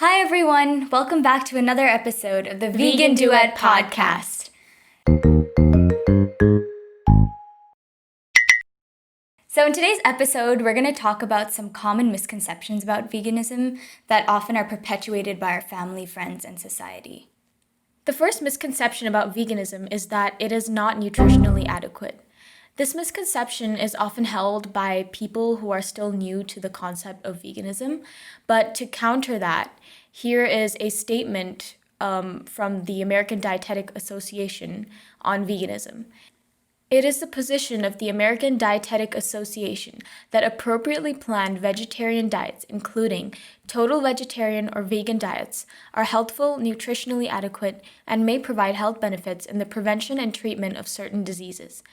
Hi everyone, welcome back to another episode of the Vegan Duet podcast. So in today's episode, we're going to talk about some common misconceptions about veganism that often are perpetuated by our family, friends, and society. The first misconception about veganism is that it is not nutritionally adequate. This misconception is often held by people who are still new to the concept of veganism, but to counter that, here is a statement from the American Dietetic Association on veganism. It is the position of the American Dietetic Association that appropriately planned vegetarian diets, including total vegetarian or vegan diets, are healthful, nutritionally adequate, and may provide health benefits in the prevention and treatment of certain diseases.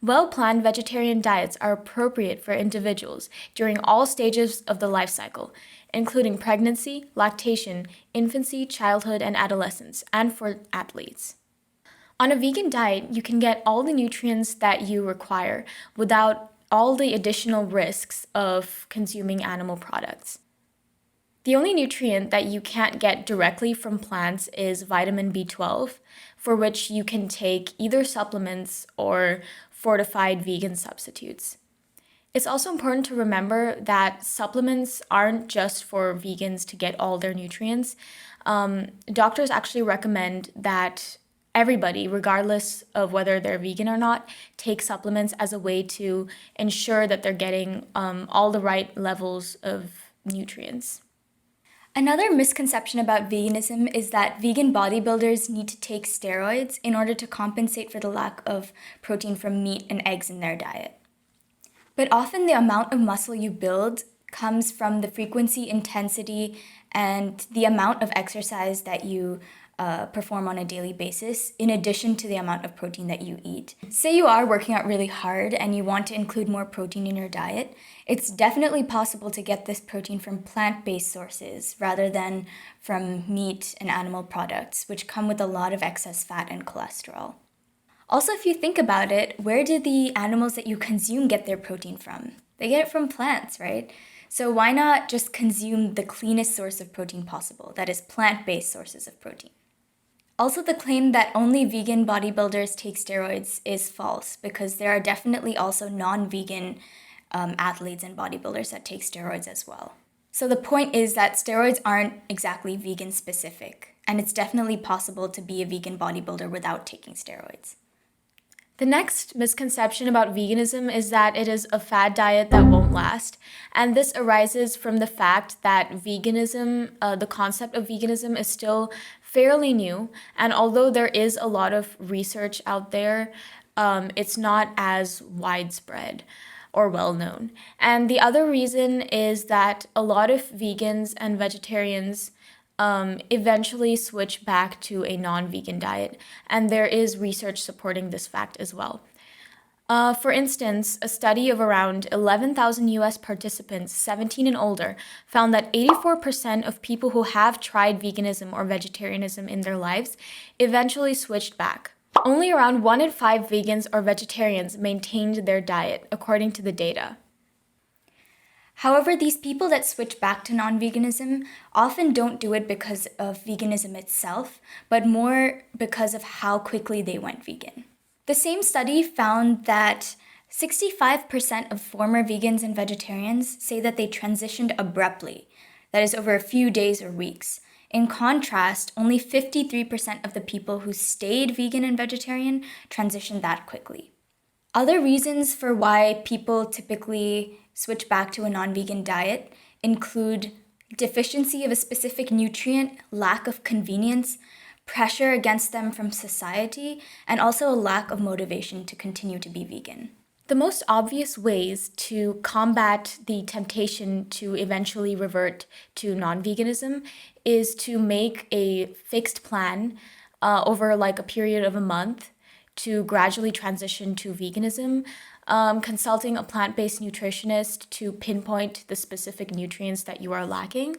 Well-planned vegetarian diets are appropriate for individuals during all stages of the life cycle, including pregnancy, lactation, infancy, childhood, and adolescence, and for athletes. On a vegan diet, you can get all the nutrients that you require without all the additional risks of consuming animal products. The only nutrient that you can't get directly from plants is vitamin B12, for which you can take either supplements or fortified vegan substitutes. It's also important to remember that supplements aren't just for vegans to get all their nutrients. Doctors actually recommend that everybody, regardless of whether they're vegan or not, take supplements as a way to ensure that they're getting all the right levels of nutrients. Another misconception about veganism is that vegan bodybuilders need to take steroids in order to compensate for the lack of protein from meat and eggs in their diet. But often the amount of muscle you build comes from the frequency, intensity, and the amount of exercise that you perform on a daily basis, in addition to the amount of protein that you eat. Say you are working out really hard and you want to include more protein in your diet, it's definitely possible to get this protein from plant-based sources rather than from meat and animal products, which come with a lot of excess fat and cholesterol. Also, if you think about it, where do the animals that you consume get their protein from? They get it from plants, right? So why not just consume the cleanest source of protein possible, that is plant-based sources of protein? Also, the claim that only vegan bodybuilders take steroids is false because there are definitely also non-vegan athletes and bodybuilders that take steroids as well. So the point is that steroids aren't exactly vegan specific, and it's definitely possible to be a vegan bodybuilder without taking steroids. The next misconception about veganism is that it is a fad diet that won't last. And this arises from the fact that veganism, the concept of veganism is still fairly new. And although there is a lot of research out there, it's not as widespread or well known. And the other reason is that a lot of vegans and vegetarians eventually switch back to a non-vegan diet, and there is research supporting this fact as well. For instance, a study of around 11,000 US participants, 17 and older, found that 84% of people who have tried veganism or vegetarianism in their lives eventually switched back. Only around 1 in 5 vegans or vegetarians maintained their diet, according to the data. However, these people that switch back to non-veganism often don't do it because of veganism itself, but more because of how quickly they went vegan. The same study found that 65% of former vegans and vegetarians say that they transitioned abruptly, that is, over a few days or weeks. In contrast, only 53% of the people who stayed vegan and vegetarian transitioned that quickly. Other reasons for why people typically switch back to a non-vegan diet include deficiency of a specific nutrient, lack of convenience, pressure against them from society, and also a lack of motivation to continue to be vegan. The most obvious ways to combat the temptation to eventually revert to non-veganism is to make a fixed plan over like a period of a month to gradually transition to veganism, consulting a plant-based nutritionist to pinpoint the specific nutrients that you are lacking,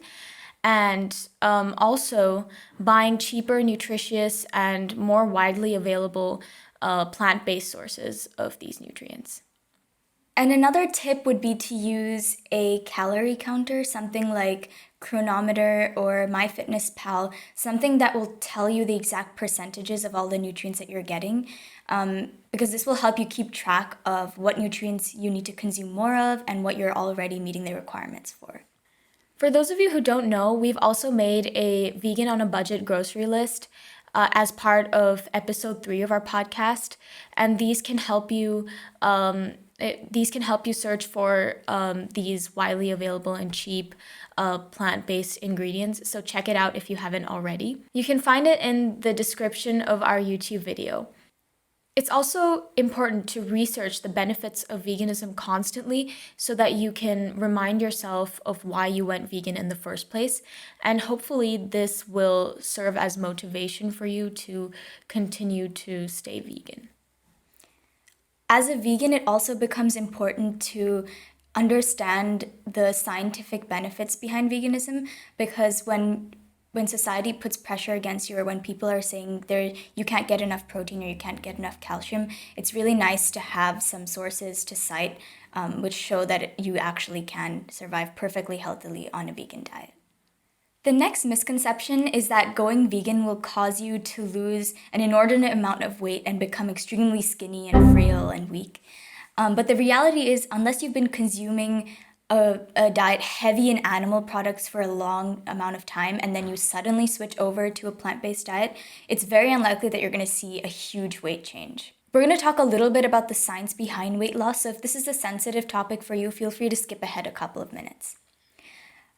and also buying cheaper, nutritious, and more widely available plant-based sources of these nutrients. And another tip would be to use a calorie counter, something like Chronometer or MyFitnessPal, something that will tell you the exact percentages of all the nutrients that you're getting, because this will help you keep track of what nutrients you need to consume more of and what you're already meeting the requirements for. For those of you who don't know, we've also made a vegan on a budget grocery list as part of episode 3 of our podcast, and these can help you. These can help you search for these widely available and cheap plant-based ingredients. So check it out if you haven't already. You can find it in the description of our YouTube video. It's also important to research the benefits of veganism constantly so that you can remind yourself of why you went vegan in the first place. And hopefully, this will serve as motivation for you to continue to stay vegan. As a vegan, it also becomes important to understand the scientific benefits behind veganism, because when society puts pressure against you, or when people are saying you can't get enough protein or you can't get enough calcium, it's really nice to have some sources to cite which show that you actually can survive perfectly healthily on a vegan diet. The next misconception is that going vegan will cause you to lose an inordinate amount of weight and become extremely skinny and frail and weak. But the reality is, unless you've been consuming a diet heavy in animal products for a long amount of time and then you suddenly switch over to a plant-based diet, it's very unlikely that you're going to see a huge weight change. We're going to talk a little bit about the science behind weight loss, so if this is a sensitive topic for you, feel free to skip ahead a couple of minutes.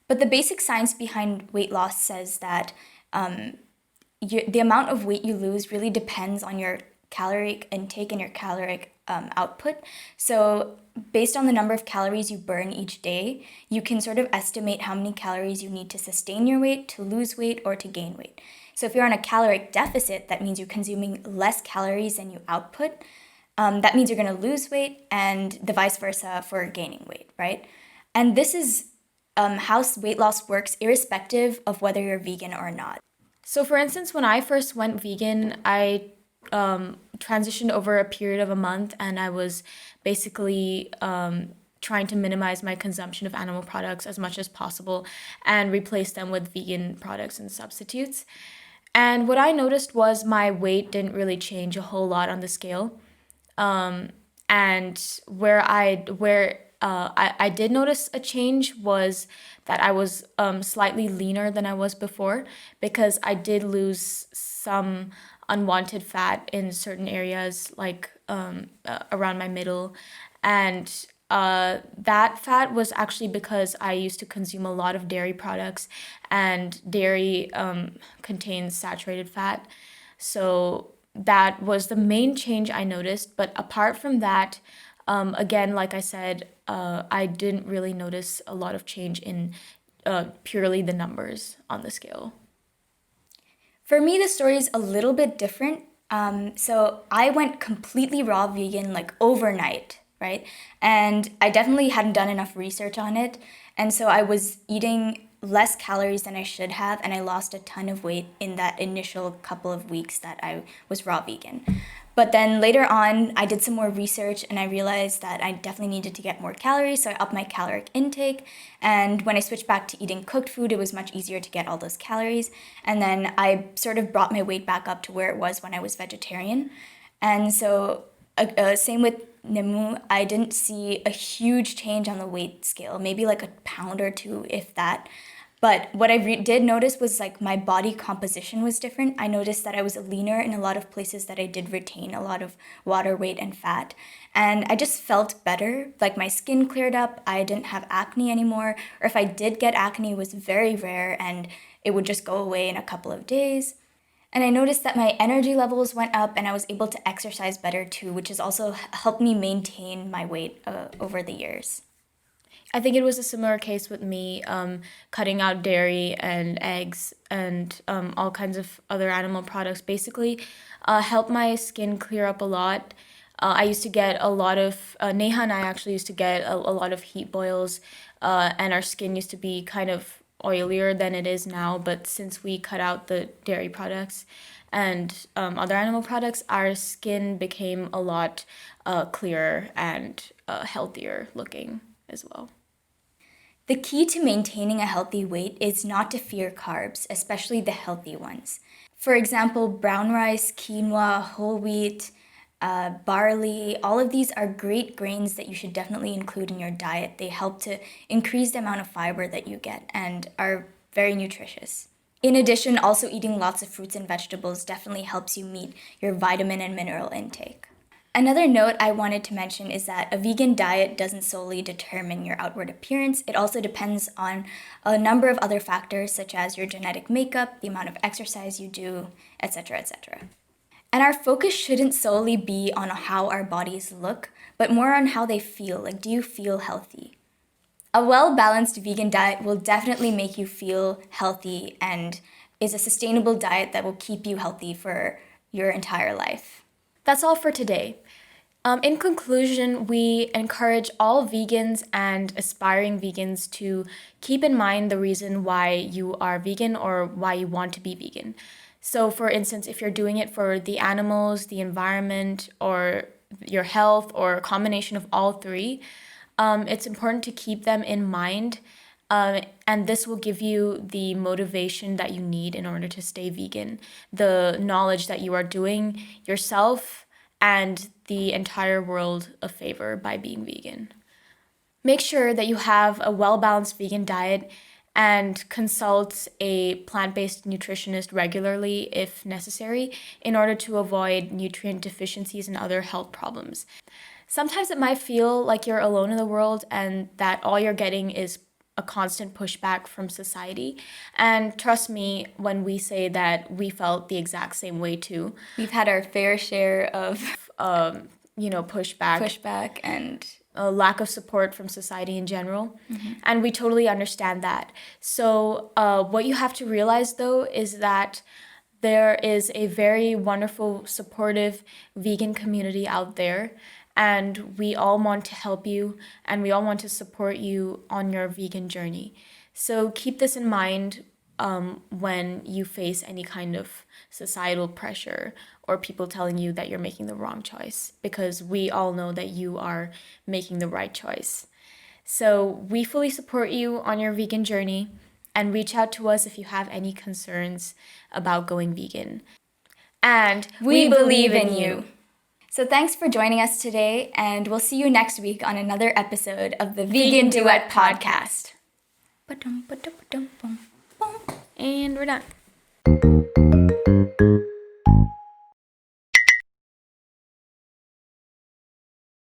But the basic science behind weight loss says that the amount of weight you lose really depends on your caloric intake and your caloric output. So based on the number of calories you burn each day, you can sort of estimate how many calories you need to sustain your weight, to lose weight, or to gain weight. So if you're on a caloric deficit, that means you're consuming less calories than you output. That means you're going to lose weight, and the vice versa for gaining weight, right? And this is how weight loss works irrespective of whether you're vegan or not. So for instance, when I first went vegan, I transitioned over a period of a month, and I was basically trying to minimize my consumption of animal products as much as possible and replace them with vegan products and substitutes. And what I noticed was my weight didn't really change a whole lot on the scale. And where I did notice a change was that I was slightly leaner than I was before, because I did lose some unwanted fat in certain areas, like around my middle. And that fat was actually because I used to consume a lot of dairy products, and dairy contains saturated fat. So that was the main change I noticed. But apart from that, again, like I said, I didn't really notice a lot of change in purely the numbers on the scale. For me, the story is a little bit different. So I went completely raw vegan like overnight, right? And I definitely hadn't done enough research on it. And so I was eating less calories than I should have, and I lost a ton of weight in that initial couple of weeks that I was raw vegan. But then later on, I did some more research and I realized that I definitely needed to get more calories, so I upped my caloric intake. And when I switched back to eating cooked food, it was much easier to get all those calories. And then I sort of brought my weight back up to where it was when I was vegetarian. And so same with Nimmu, I didn't see a huge change on the weight scale, maybe like a pound or two, if that. But what I did notice was like my body composition was different. I noticed that I was leaner in a lot of places that I did retain a lot of water, weight, and fat. And I just felt better, like my skin cleared up, I didn't have acne anymore, or if I did get acne, it was very rare and it would just go away in a couple of days. And I noticed that my energy levels went up and I was able to exercise better too, which has also helped me maintain my weight over the years. I think it was a similar case with me, cutting out dairy and eggs and all kinds of other animal products basically helped my skin clear up a lot. I used to get a lot of, Neha and I actually used to get a lot of heat boils, and our skin used to be kind of oilier than it is now. But since we cut out the dairy products and other animal products, our skin became a lot clearer and healthier looking as well. The key to maintaining a healthy weight is not to fear carbs, especially the healthy ones. For example, brown rice, quinoa, whole wheat, barley, all of these are great grains that you should definitely include in your diet. They help to increase the amount of fiber that you get and are very nutritious. In addition, also eating lots of fruits and vegetables definitely helps you meet your vitamin and mineral intake. Another note I wanted to mention is that a vegan diet doesn't solely determine your outward appearance. It also depends on a number of other factors such as your genetic makeup, the amount of exercise you do, etc., etc. And our focus shouldn't solely be on how our bodies look, but more on how they feel. Like, do you feel healthy? A well-balanced vegan diet will definitely make you feel healthy and is a sustainable diet that will keep you healthy for your entire life. That's all for today. In conclusion, we encourage all vegans and aspiring vegans to keep in mind the reason why you are vegan or why you want to be vegan. So, for instance, if you're doing it for the animals, the environment, or your health, or a combination of all three, it's important to keep them in mind. And this will give you the motivation that you need in order to stay vegan, the knowledge that you are doing yourself and the entire world a favor by being vegan. Make sure that you have a well-balanced vegan diet and consult a plant-based nutritionist regularly if necessary in order to avoid nutrient deficiencies and other health problems. Sometimes it might feel like you're alone in the world and that all you're getting is a constant pushback from society. And trust me when we say that we felt the exact same way too. We've had our fair share of pushback and a lack of support from society in general. And we totally understand that. So what you have to realize though is that there is a very wonderful, supportive vegan community out there. And we all want to help you and we all want to support you on your vegan journey. So keep this in mind when you face any kind of societal pressure or people telling you that you're making the wrong choice, because we all know that you are making the right choice. So we fully support you on your vegan journey, and reach out to us if you have any concerns about going vegan. And we believe in you. So thanks for joining us today, and we'll see you next week on another episode of the Vegan Duet podcast. And we're done.